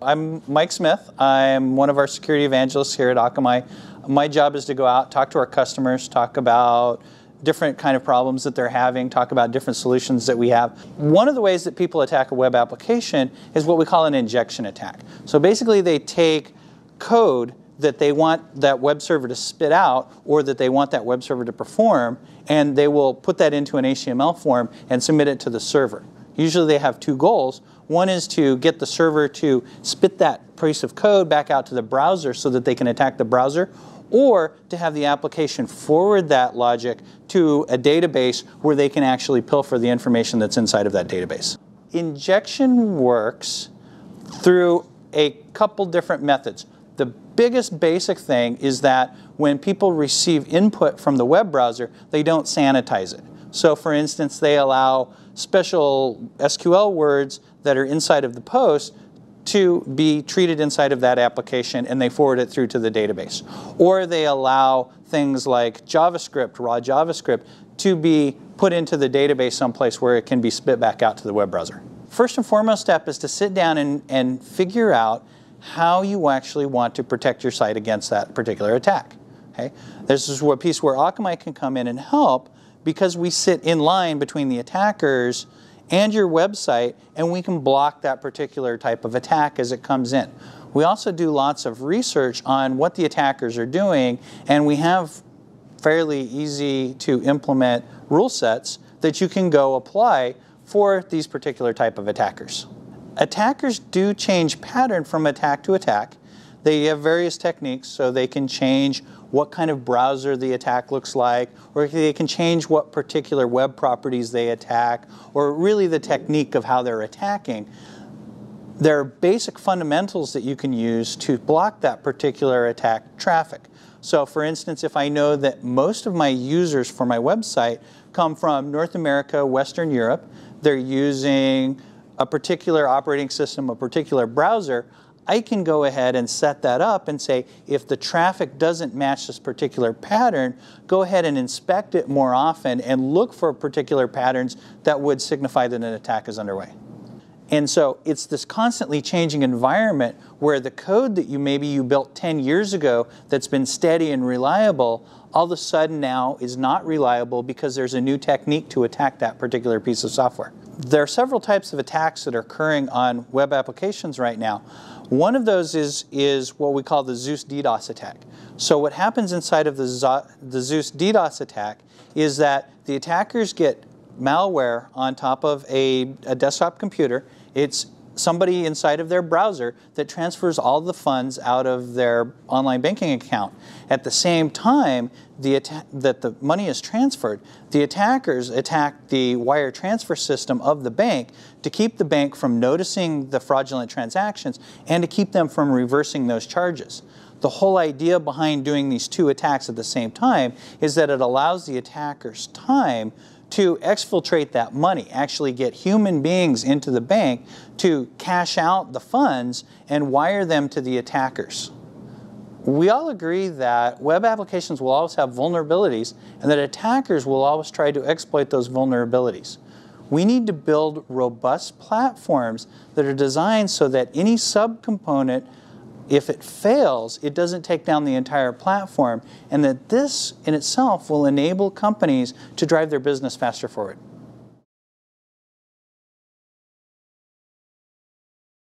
I'm Mike Smith. I'm one of our security evangelists here at Akamai. My job is to go out, talk to our customers, talk about different kind of problems that they're having, talk about different solutions that we have. One of the ways that people attack a web application is what we call an injection attack. So basically they take code that they want that web server to spit out or that they want that web server to perform, and they will put that into an HTML form and submit it to the server. Usually they have two goals. One is to get the server to spit that piece of code back out to the browser so that they can attack the browser, or to have the application forward that logic to a database where they can actually pilfer the information that's inside of that database. Injection works through a couple different methods. The biggest basic thing is that when people receive input from the web browser, they don't sanitize it. So for instance, they allow special SQL words that are inside of the post to be treated inside of that application, and they forward it through to the database. Or they allow things like JavaScript, raw JavaScript, to be put into the database someplace where it can be spit back out to the web browser. First and foremost step is to sit down and figure out how you actually want to protect your site against that particular attack. Okay? This is a piece where Akamai can come in and help, because we sit in line between the attackers and your website, and we can block that particular type of attack as it comes in. We also do lots of research on what the attackers are doing, and we have fairly easy to implement rule sets that you can go apply for these particular type of attackers. Attackers do change pattern from attack to attack. They have various techniques, so they can change what kind of browser the attack looks like, or they can change what particular web properties they attack, or really the technique of how they're attacking. There are basic fundamentals that you can use to block that particular attack traffic. So for instance, if I know that most of my users for my website come from North America, Western Europe, they're using a particular operating system, a particular browser, I can go ahead and set that up and say, if the traffic doesn't match this particular pattern, go ahead and inspect it more often and look for particular patterns that would signify that an attack is underway. And so it's this constantly changing environment where the code that maybe you built 10 years ago that's been steady and reliable, all of a sudden now is not reliable because there's a new technique to attack that particular piece of software. There are several types of attacks that are occurring on web applications right now. One of those is what we call the Zeus DDoS attack. So what happens inside of the Zeus DDoS attack is that the attackers get malware on top of a desktop computer. It's somebody inside of their browser that transfers all the funds out of their online banking account. At the same time that the money is transferred, the attackers attack the wire transfer system of the bank to keep the bank from noticing the fraudulent transactions and to keep them from reversing those charges. The whole idea behind doing these two attacks at the same time is that it allows the attackers time to exfiltrate that money, actually get human beings into the bank to cash out the funds and wire them to the attackers. We all agree that web applications will always have vulnerabilities and that attackers will always try to exploit those vulnerabilities. We need to build robust platforms that are designed so that any subcomponent, if it fails, it doesn't take down the entire platform, and that this in itself will enable companies to drive their business faster forward.